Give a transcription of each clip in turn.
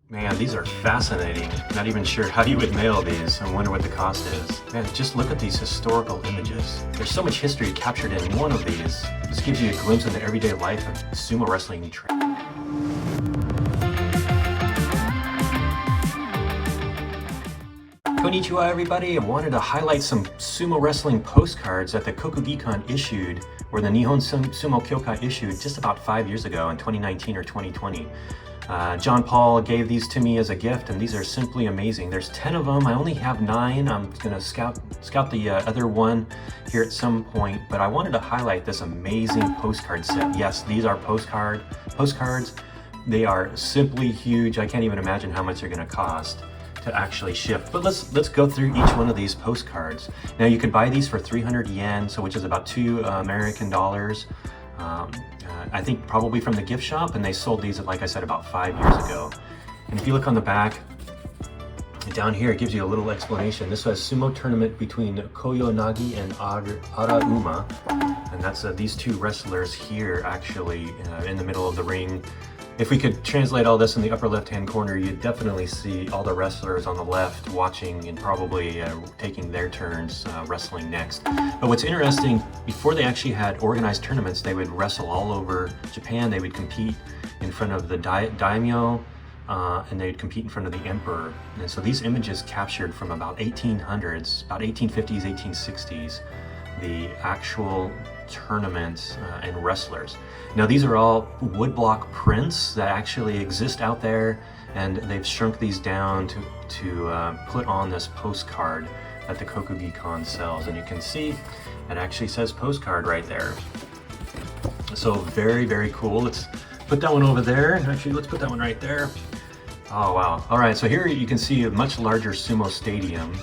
Man, these are fascinating. Not even sure how you would mail these. I wonder what the cost is. Man, just look at these historical images. There's so much history captured in one of these. This gives you a glimpse into everyday life of sumo wrestling training. Konnichiwa everybody, I wanted to highlight some sumo wrestling postcards that the Kokugikan issued, or the Nihon Sumo Kyokai issued just about 5 years ago in 2019 or 2020. John Paul gave these to me as a gift, and these are simply amazing. There's 10 of them. I only have 9. I'm gonna scout the other one here at some point, but I wanted to highlight this amazing postcard set. Yes, these are postcards. They are simply huge. I can't even imagine how much they're gonna cost to actually ship. But let's go through each one of these postcards. Now you could buy these for 300 yen, so which is about $2 American dollars. I think probably from the gift shop, and they sold these, like I said, about 5 years ago. And if you look on the back, down here it gives you a little explanation. This was a sumo tournament between Koyonagi and Arauma, and that's these two wrestlers here actually in the middle of the ring. If we could translate all this in the upper left-hand corner, you'd definitely see all the wrestlers on the left watching and probably taking their turns wrestling next. But what's interesting, before they actually had organized tournaments, they would wrestle all over Japan. They would compete in front of the daimyo, and they would compete in front of the emperor. And so these images captured from about 1800s, about 1850s, 1860s, the actual tournaments and wrestlers. Now these are all woodblock prints that actually exist out there, and they've shrunk these down to put on this postcard that the Kokugikan sells. And you can see it actually says postcard right there. So very, very cool. Let's put that one over there. Actually, let's put that one right there. Oh wow. All right, so here you can see a much larger sumo stadium.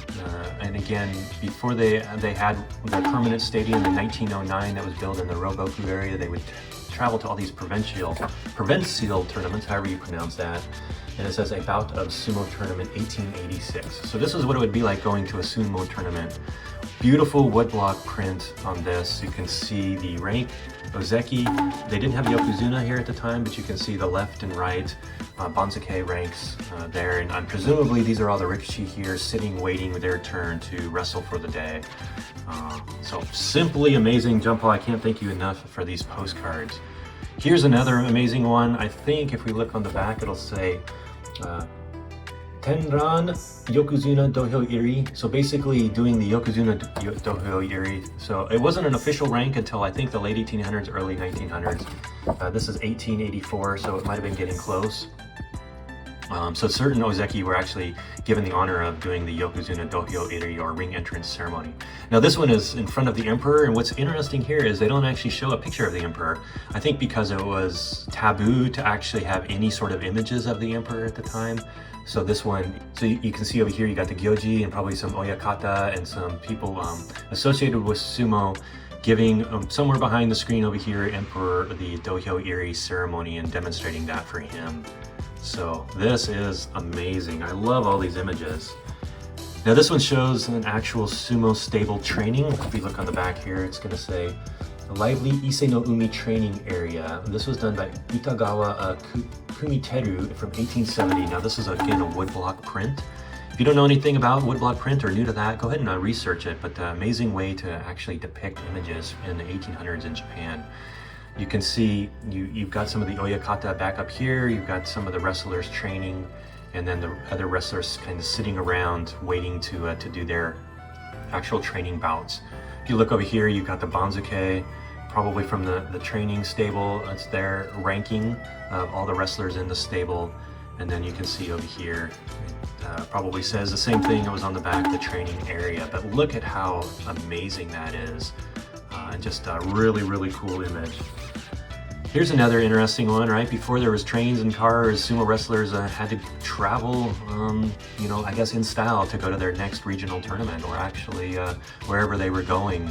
And again, before they had their permanent stadium in 1909 that was built in the Rogoku area, they would travel to all these provincial tournaments, however you pronounce that. And it says a bout of sumo tournament 1886. So this is what it would be like going to a sumo tournament. Beautiful woodblock print on this. You can see the rank, Ozeki. They didn't have Yokozuna here at the time, but you can see the left and right Banzuke ranks there. And presumably these are all the rikishi here sitting, waiting their turn to wrestle for the day. So simply amazing, Jumpo. I can't thank you enough for these postcards. Here's another amazing one. I think if we look on the back, it'll say Tenran Yokozuna Dohyo Iri. So basically doing the Yokozuna Dohyo Iri. So it wasn't an official rank until I think the late 1800s, early 1900s. This is 1884, so it might have been getting close. So certain Ozeki were actually given the honor of doing the Yokozuna Dohyo Iri, or ring entrance ceremony. Now this one is in front of the emperor, and what's interesting here is they don't actually show a picture of the emperor. I think because it was taboo to actually have any sort of images of the emperor at the time. So this one, so you can see over here, you got the gyoji and probably some oyakata and some people associated with sumo giving somewhere behind the screen over here, Emperor the Dohyo Iri ceremony and demonstrating that for him. So this is amazing. I love all these images. Now this one shows an actual sumo stable training. If you look on the back here, it's gonna say Lively Ise no Umi training area. This was done by Utagawa Kumiteru from 1870. Now this is again a woodblock print. If you don't know anything about woodblock print or new to that, go ahead and research it. But the amazing way to actually depict images in the 1800s in Japan. You can see you've got some of the oyakata back up here. You've got some of the wrestlers training, and then the other wrestlers kind of sitting around waiting to do their actual training bouts. If you look over here, you've got the Banzuke, probably from the training stable. It's their ranking of all the wrestlers in the stable. And then you can see over here, it probably says the same thing that was on the back, the training area. But look at how amazing that is. Just a really, really cool image. Here's another interesting one, right? Before there was trains and cars, sumo wrestlers had to travel, you know, I guess in style to go to their next regional tournament, or actually wherever they were going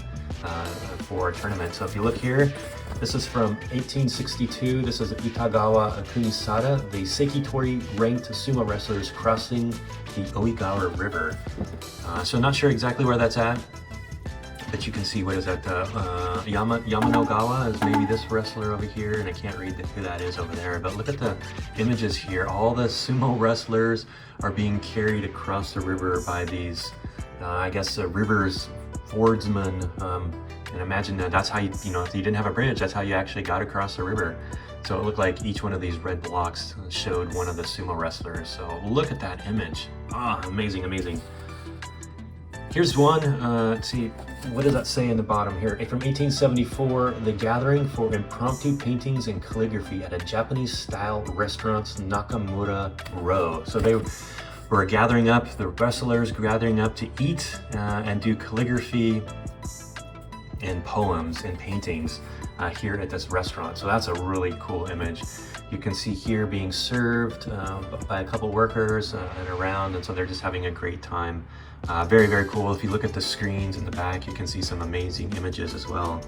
for a tournament. So if you look here, this is from 1862. This is Utagawa Kunisada, the Sekitori ranked sumo wrestlers crossing the Oigawa River. So not sure exactly where that's at. But you can see, what is that, Yamanogawa is maybe this wrestler over here, and I can't read who that is over there, but look at the images here. All the sumo wrestlers are being carried across the river by these, I guess, river's fordsmen, and imagine that's how you know, if you didn't have a bridge, that's how you actually got across the river. So it looked like each one of these red blocks showed one of the sumo wrestlers. So look at that image. Amazing, amazing. Here's one, let's see, what does that say in the bottom here? From 1874, the gathering for impromptu paintings and calligraphy at a Japanese-style restaurant's Nakamura Row. So they were gathering up, the wrestlers gathering up to eat and do calligraphy and poems and paintings here at this restaurant. So that's a really cool image. You can see here being served by a couple workers and around, and so they're just having a great time. Very, very cool. If you look at the screens in the back, you can see some amazing images as well.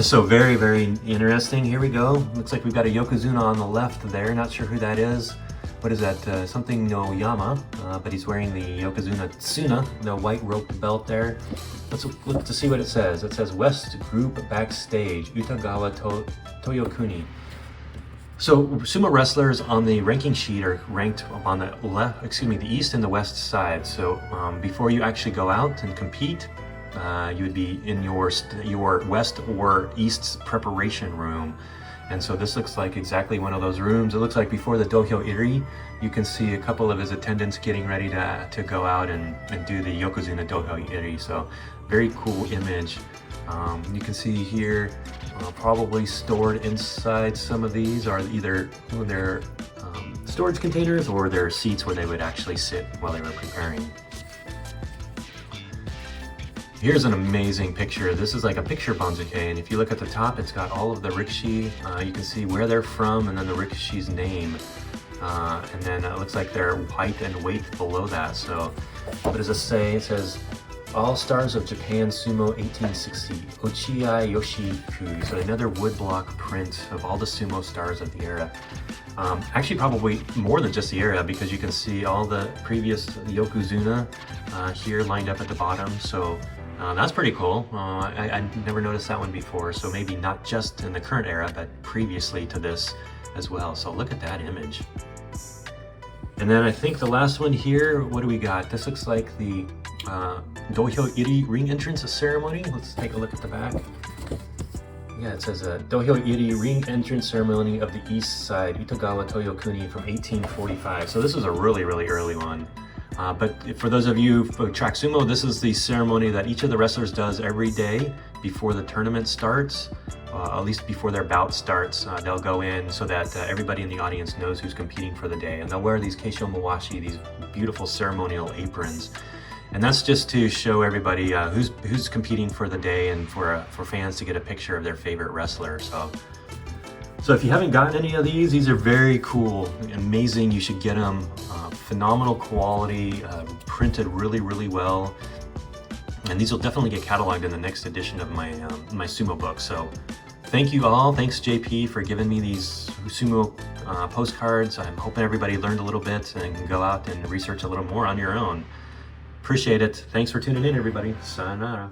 So very, very interesting. Here we go. Looks like we've got a Yokozuna on the left there. Not sure who that is. What is that? Something no Yama, but he's wearing the Yokozuna Tsuna, the white roped belt there. Let's look to see what it says. It says West Group Backstage, Utagawa Toyokuni. So sumo wrestlers on the ranking sheet are ranked on the the east and the west side. So before you actually go out and compete, you would be in your west or east preparation room. And so this looks like exactly one of those rooms. It looks like before the Dohyo Iri, you can see a couple of his attendants getting ready to go out and do the Yokozuna Dohyo Iri. So very cool image. You can see here, probably stored inside some of these are either their storage containers or their seats where they would actually sit while they were preparing. Here's an amazing picture. This is like a picture banzuke, and if you look at the top, it's got all of the rikishi. You can see where they're from and then the rikishi's name. And then it looks like their height and weight below that. So what does it say? It says, All Stars of Japan Sumo 1860, Ochiai Yoshiku. So another woodblock print of all the sumo stars of the era. Actually probably more than just the era, because you can see all the previous Yokozuna here lined up at the bottom. So that's pretty cool. I never noticed that one before. So maybe not just in the current era, but previously to this as well. So look at that image. And then I think the last one here, what do we got? This looks like the Dohyo Iri ring entrance ceremony. Let's take a look at the back. Yeah, it says Dohyo Iri ring entrance ceremony of the east side, Utagawa Toyokuni from 1845. So this is a really, really early one. But for those of you who track sumo, this is the ceremony that each of the wrestlers does every day before the tournament starts, at least before their bout starts. They'll go in so that everybody in the audience knows who's competing for the day. And they'll wear these keisho mawashi, these beautiful ceremonial aprons. And that's just to show everybody who's competing for the day and for fans to get a picture of their favorite wrestler. So if you haven't gotten any of these are very cool, amazing. You should get them. Phenomenal quality, printed really, really well. And these will definitely get cataloged in the next edition of my my sumo book. So thank you all. Thanks JP for giving me these sumo postcards. I'm hoping everybody learned a little bit and can go out and research a little more on your own. Appreciate it. Thanks for tuning in, everybody. Sayonara.